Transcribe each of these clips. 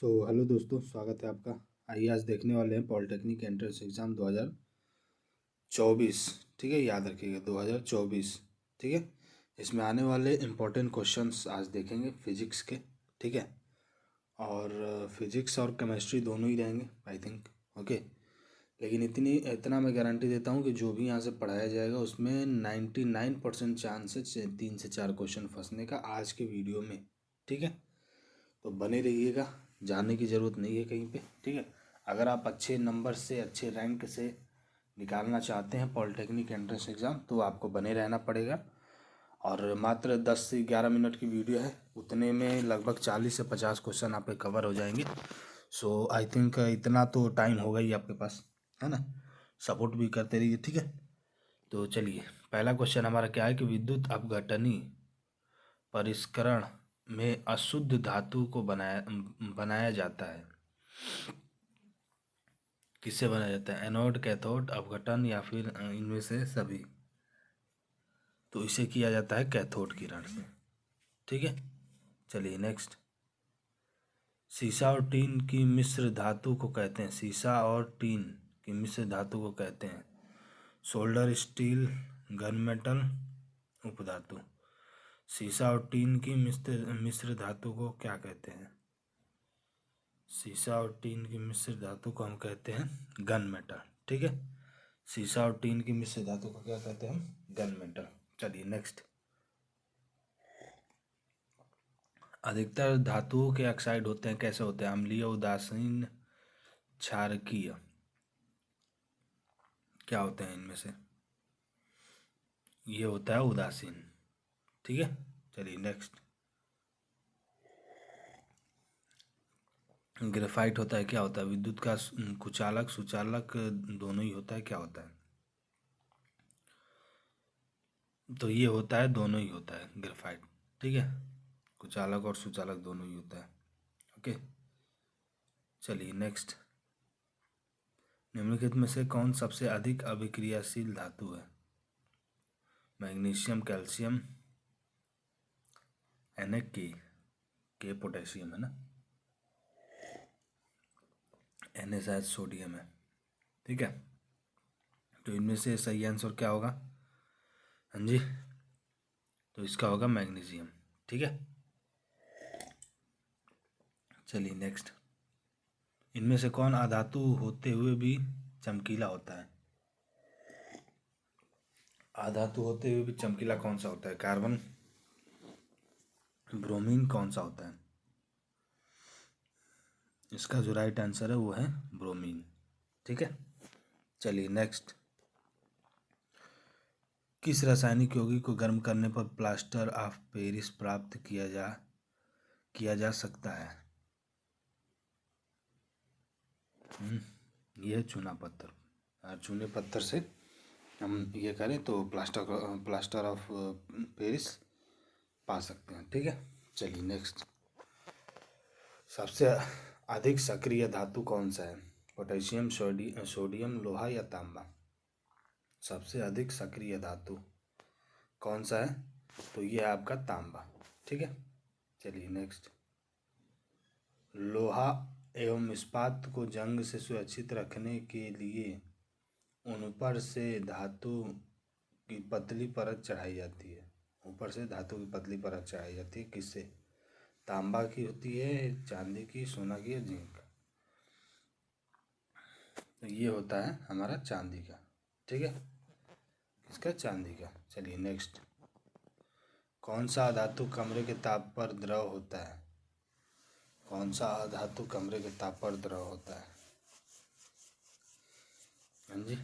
Hello दोस्तों, स्वागत है आपका। आइए आज देखने वाले हैं पॉलिटेक्निक एंट्रेंस एग्ज़ाम 2024। ठीक है, याद रखिएगा 2024। ठीक है, इसमें आने वाले इम्पोर्टेंट क्वेश्चंस आज देखेंगे फिजिक्स के। ठीक है, और फिजिक्स और केमिस्ट्री दोनों ही रहेंगे आई थिंक। ओके, लेकिन इतना मैं गारंटी देता हूँ कि जो भी यहाँ से पढ़ाया जाएगा उसमें 99% चांस है 3 से 4 क्वेश्चन फंसने का आज के वीडियो में। ठीक है, तो बने रहिएगा, जाने की ज़रूरत नहीं है कहीं पे। ठीक है, अगर आप अच्छे नंबर से अच्छे रैंक से निकालना चाहते हैं पॉलिटेक्निक एंट्रेंस एग्ज़ाम तो आपको बने रहना पड़ेगा। और मात्र 10 से 11 मिनट की वीडियो है, उतने में लगभग 40 से 50 क्वेश्चन आपके कवर हो जाएंगे। सो आई थिंक इतना तो टाइम होगा ही आपके पास, है ना। सपोर्ट भी करते रहिए। ठीक है, तो चलिए पहला क्वेश्चन हमारा क्या है कि विद्युत अपघटनी परिष्करण में अशुद्ध धातु को बनाया जाता है। किससे बनाया जाता है? एनोड, कैथोड, अपघटन या फिर इनमें से सभी। तो इसे किया जाता है कैथोड किरण से। ठीक है, चलिए नेक्स्ट। सीसा और टीन की मिश्र धातु को कहते हैं, सीसा और टीन की मिश्र धातु को कहते हैं सोल्डर, स्टील, गन मेटल, उपधातु। सीसा और टीन की मिश्र धातु को क्या कहते हैं? सीसा और टीन की मिश्र धातु को हम कहते हैं गन मेटल। ठीक है, सीसा और टीन की मिश्र धातु को क्या कहते हैं हम? Gun metal. चलिए नेक्स्ट। अधिकतर धातुओं के ऑक्साइड होते हैं, कैसे होते हैं? अम्लीय, उदासीन, क्षारकीय। क्या होते हैं इनमें से? ये होता है उदासीन। ठीक है, चलिए नेक्स्ट। ग्रेफाइट होता है, क्या होता है? विद्युत का कुचालक, सुचालक दोनों ही होता है, क्या होता है? तो ये होता है, दोनों ही होता है ग्रेफाइट। ठीक है, कुचालक और सुचालक दोनों ही होता है। ओके, चलिए नेक्स्ट। निम्नलिखित में से कौन सबसे अधिक अभिक्रियाशील धातु है? मैग्नीशियम, कैल्शियम, के पोटेशियम है ना, Na शायद सोडियम है। ठीक है, तो इनमें से सही आंसर क्या होगा? हाँ जी, तो इसका होगा मैग्नीशियम। ठीक है, चलिए नेक्स्ट। इनमें से कौन अधातु होते हुए भी चमकीला होता है? अधातु होते हुए भी चमकीला कौन सा होता है? कार्बन, ब्रोमीन, कौन सा होता है? इसका जो राइट आंसर है वो है ब्रोमीन। ठीक है, चलिए नेक्स्ट। किस रासायनिक यौगिक को गर्म करने पर प्लास्टर ऑफ पेरिस प्राप्त किया जा सकता है? यह चूना पत्थर, और चूने पत्थर से हम ये करें तो प्लास्टर ऑफ पेरिस पा सकते हैं। ठीक है, चलिए नेक्स्ट। सबसे अधिक सक्रिय धातु कौन सा है? पोटेशियम, सोडियम, लोहा या तांबा? सबसे अधिक सक्रिय धातु कौन सा है? तो ये है आपका तांबा। ठीक है, चलिए नेक्स्ट। लोहा एवं इस्पात को जंग से सुरक्षित रखने के लिए उन पर से धातु की पतली परत चढ़ाई जाती है। ऊपर से धातु की पतली परत चढ़ाई जाती है, किससे? तांबा की होती है, चांदी की, सोना की या जिंक का? तो ये होता है हमारा चांदी का। ठीक है, किसका? चांदी का। चलिए नेक्स्ट। कौन सा धातु कमरे के ताप पर द्रव होता है? कौन सा धातु कमरे के ताप पर द्रव होता है? हाँ जी,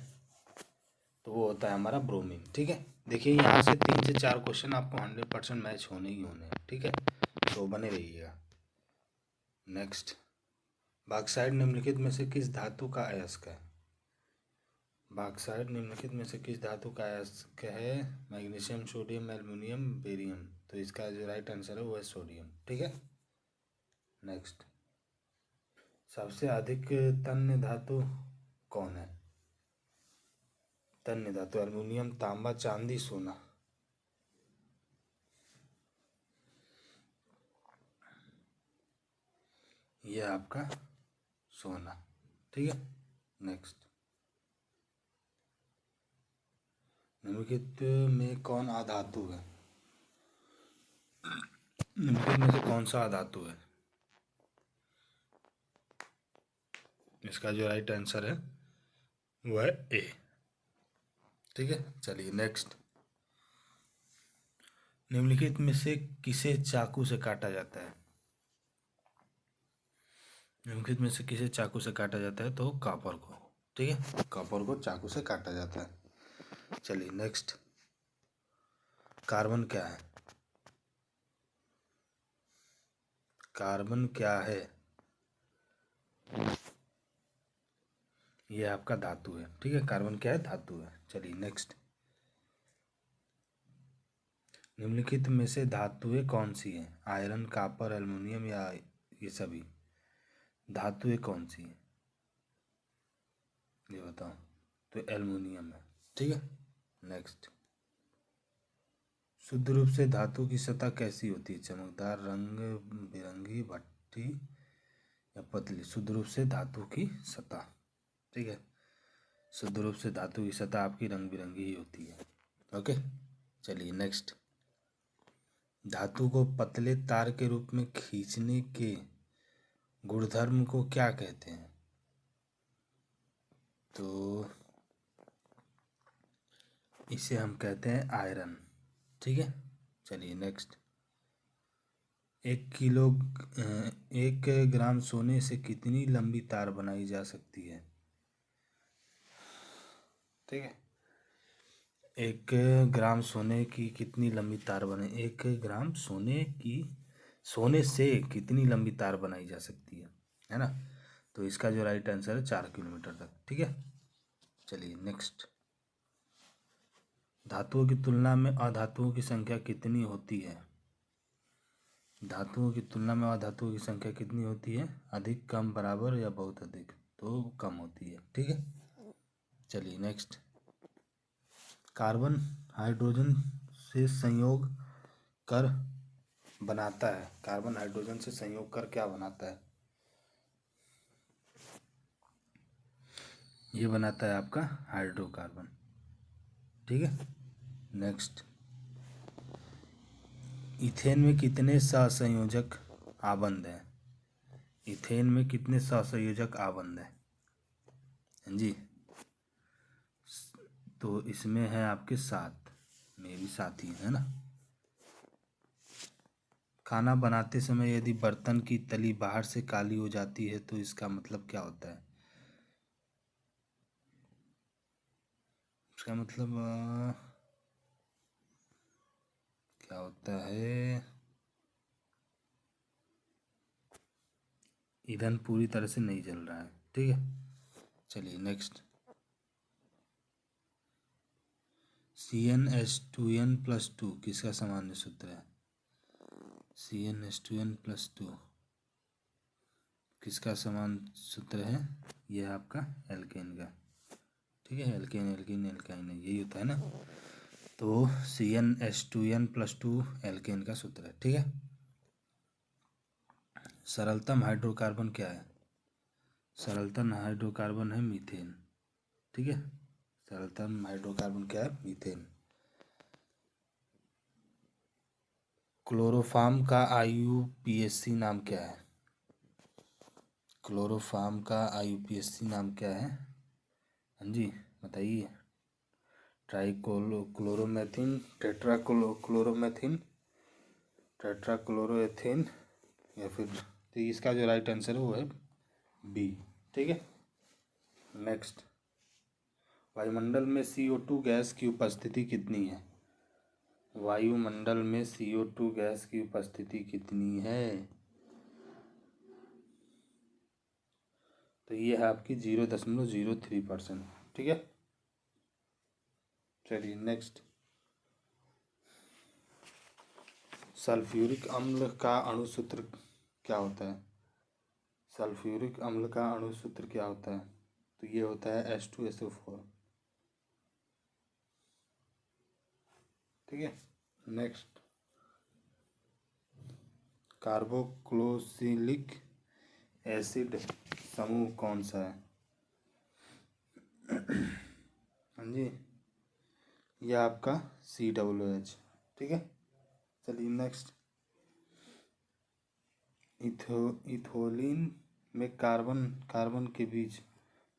तो वो होता है हमारा ब्रोमीन। ठीक है, देखिए यहाँ से 3 से 4 क्वेश्चन आपको 100% मैच होने ही होने हैं। ठीक है, तो बने रहिएगा। नेक्स्ट। बॉक्साइट निम्नलिखित में से किस धातु का अयस्क है? बॉक्साइट निम्नलिखित में से किस धातु का अयस्क है? Magnesium, sodium, aluminium, barium. तो इसका जो राइट आंसर है वो है सोडियम। ठीक है, नेक्स्ट। सबसे अधिक तन्य धातु कौन है? तन्य धातु एल्युमिनियम, तांबा, चांदी, सोना। ये आपका सोना। ठीक है, नेक्स्ट। निम्नलिखित में कौन अधातु है? निम्नलिखित में से कौन सा अधातु है? इसका जो राइट आंसर है वो है ए। ठीक है, चलिए नेक्स्ट। निम्नलिखित में से किसे चाकू से काटा जाता है? निम्नलिखित में से किसे चाकू से काटा जाता है? तो कॉपर को। ठीक है, कॉपर को चाकू से काटा जाता है। चलिए नेक्स्ट। कार्बन क्या है? कार्बन क्या है? ये आपका धातु है। ठीक है, कार्बन क्या है? धातु है। चलिए नेक्स्ट। निम्नलिखित में से धातुएं कौन सी हैं? आयरन, कॉपर, एल्युमिनियम या ये सभी? धातुएं कौन सी हैं ये बताओ। तो एल्युमिनियम है। ठीक है, नेक्स्ट। शुद्ध रूप से धातु की सतह कैसी होती है? चमकदार, रंग बिरंगी, भट्टी या पतली? शुद्ध रूप से धातु की सतह। ठीक है, शुद्ध रूप से धातु की सतह आपकी रंग बिरंगी ही होती है। ओके, चलिए नेक्स्ट। धातु को पतले तार के रूप में खींचने के गुणधर्म को क्या कहते हैं? तो इसे हम कहते हैं आयरन। ठीक है, चलिए नेक्स्ट। एक किलो 1 ग्राम सोने से कितनी लंबी तार बनाई जा सकती है? ठीक है, 1 ग्राम सोने की कितनी लंबी तार बने? 1 ग्राम सोने से कितनी लंबी तार बनाई जा सकती है ना? तो इसका जो राइट आंसर है 4 किलोमीटर तक। ठीक है, चलिए नेक्स्ट। धातुओं की तुलना में अधातुओं की संख्या कितनी होती है? धातुओं की तुलना में अधातुओं की संख्या कितनी होती है? अधिक, कम, बराबर या बहुत अधिक? तो कम होती है। ठीक है, चलिए नेक्स्ट। कार्बन हाइड्रोजन से संयोग कर बनाता है। कार्बन हाइड्रोजन से संयोग कर क्या बनाता है? ये बनाता है आपका हाइड्रोकार्बन। ठीक है, नेक्स्ट। इथेन में कितने सहसंयोजक आबंध हैं? इथेन में कितने सहसंयोजक आबंध हैं? हाँ जी, तो इसमें है आपके 7 में भी 7 ही है ना। खाना बनाते समय यदि बर्तन की तली बाहर से काली हो जाती है तो इसका मतलब क्या होता है? इसका मतलब क्या होता है? ईंधन पूरी तरह से नहीं जल रहा है। ठीक है, चलिए नेक्स्ट। CnH2n+2 किसका सामान्य सूत्र है? CnH2n+2 किसका समान सूत्र है? यह आपका एल्केन का। ठीक है, एल्केन एल्किन एल्काइन यही होता है ना। तो CnH2n+2 एल्केन का सूत्र है। ठीक है, सरलतम हाइड्रोकार्बन क्या है? सरलतम हाइड्रोकार्बन है मीथेन। ठीक है, सरलतम हाइड्रोकार्बन क्या है? मीथेन। क्लोरोफॉर्म का IUPAC नाम क्या है? क्लोरोफॉर्म का IUPAC नाम क्या है? हाँ जी, बताइए। क्लोरोमेथिन, टेट्राक्लोरोमेथिन, टेट्राक्लोरोएथेन या फिर? तो इसका जो राइट आंसर है वो है बी। ठीक है, नेक्स्ट। वायुमंडल में CO2 गैस की उपस्थिति कितनी है? वायुमंडल में CO2 गैस की उपस्थिति कितनी है? तो ये है आपकी 0.03%। ठीक है, चलिए नेक्स्ट। सल्फ्यूरिक अम्ल का अणुसूत्र क्या होता है? सल्फ्यूरिक अम्ल का अणुसूत्र क्या होता है? तो ये होता है H2SO4। ठीक है, नेक्स्ट। कार्बोक्लोसिलिक एसिड समूह कौन सा है? हाँ जी, यह आपका COOH। ठीक है, चलिए नेक्स्ट। इथोलिन में कार्बन कार्बन के बीच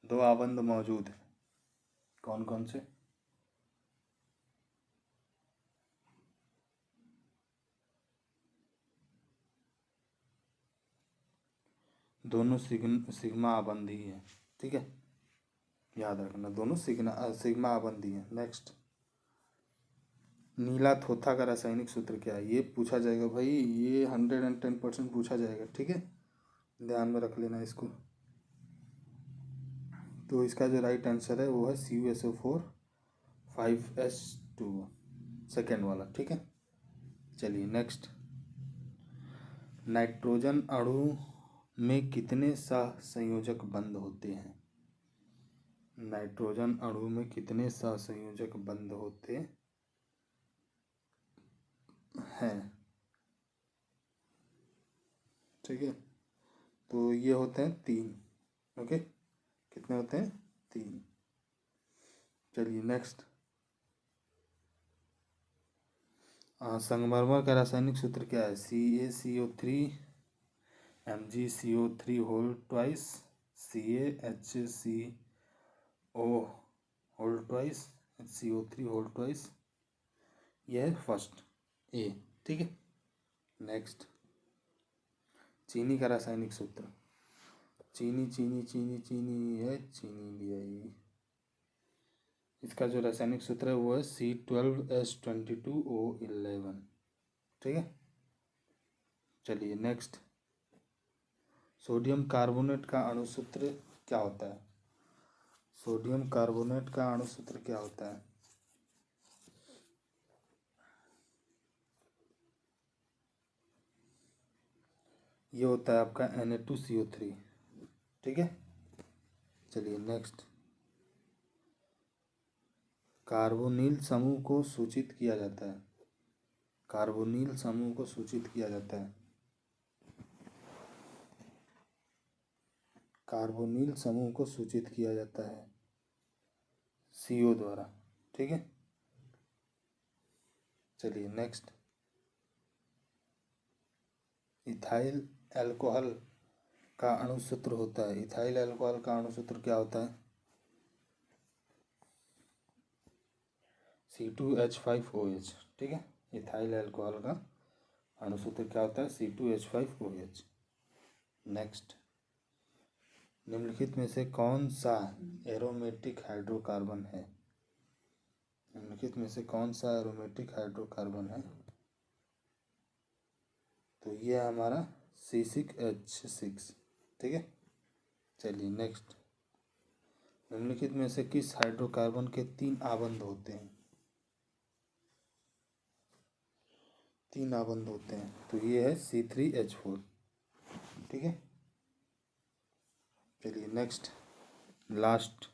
दो आबंध मौजूद हैं, कौन कौन से? दोनों सिग्मा आबंधी है। ठीक है, याद रखना, दोनों सिग्मा आबंधी है। नेक्स्ट, नीला थोथा का रासायनिक सूत्र क्या है? ये पूछा जाएगा भाई, ये 110% पूछा जाएगा। ठीक है, ध्यान में रख लेना इसको। तो इसका जो राइट आंसर है वो है CuSO4 5H2, सेकेंड वाला। ठीक है, चलिए नेक्स्ट। नाइट्रोजन अणु में कितने सहसंयोजक बंध होते हैं? नाइट्रोजन अणु में कितने सहसंयोजक बंध होते हैं? ठीक है, तो ये होते हैं 3। ओके, कितने होते हैं? 3। चलिए नेक्स्ट। संगमरमर का रासायनिक सूत्र क्या है? CaCO3 MgCO3 whole twice CaHCO whole twice HCO3 whole twice. यह है फर्स्ट ए। ठीक है, नेक्स्ट। चीनी का रासायनिक सूत्र, चीनी चीनी चीनी चीनी है, चीनी लिया ये। इसका जो रासायनिक सूत्र है वो है C12H22O11। ठीक है, चलिए नेक्स्ट। सोडियम कार्बोनेट का अणुसूत्र क्या होता है? सोडियम कार्बोनेट का अणुसूत्र क्या होता है? ये होता है आपका Na2CO3। ठीक है, चलिए नेक्स्ट। कार्बोनिल समूह को सूचित किया जाता है, कार्बोनिल समूह को सूचित किया जाता है, कार्बोनिल समूह को सूचित किया जाता है CO द्वारा। ठीक है, चलिए नेक्स्ट। इथाइल अल्कोहल का अणुसूत्र होता है, इथाइल अल्कोहल का अणुसूत्र क्या होता है? C2H5OH। ठीक है, इथाइल अल्कोहल का अणुसूत्र क्या होता है? C2H5OH। नेक्स्ट, निम्नलिखित में से कौन सा एरोमेटिक हाइड्रोकार्बन है? निम्नलिखित में से कौन सा एरोमेटिक हाइड्रोकार्बन है? तो ये है हमारा C6H6। ठीक है, चलिए नेक्स्ट। निम्नलिखित में से किस हाइड्रोकार्बन के 3 आबंध होते हैं? 3 आबंध होते हैं, तो ये है C3H4। ठीक है, चलिए नेक्स्ट, लास्ट।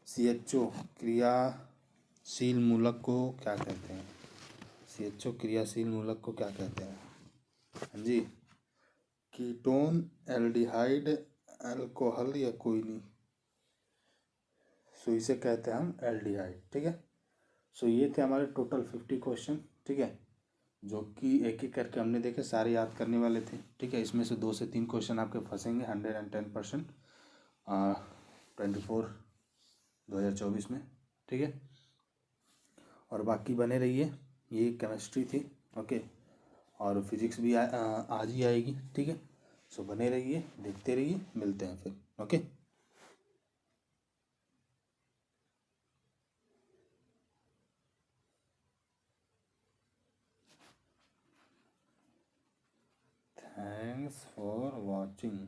CHO क्रियाशील मूलक को क्या कहते हैं? CHO क्रियाशील मूलक को क्या कहते हैं? हाँ जी, कीटोन, एल्डिहाइड, अल्कोहल या कोई नहीं। सो इसे कहते हैं हम एल्डिहाइड। ठीक है, सो ये थे हमारे टोटल 50 क्वेश्चन। ठीक है, जो कि एक एक करके हमने देखे, सारे याद करने वाले थे। ठीक है, इसमें से 2 से 3 क्वेश्चन आपके फंसेंगे 110%, 2024 में। ठीक है, और बाकी बने रहिए। ये केमिस्ट्री थी। ओके, और फिजिक्स भी आज ही आएगी। ठीक है, सो बने रहिए, देखते रहिए, मिलते हैं फिर। Okay, thanks for watching.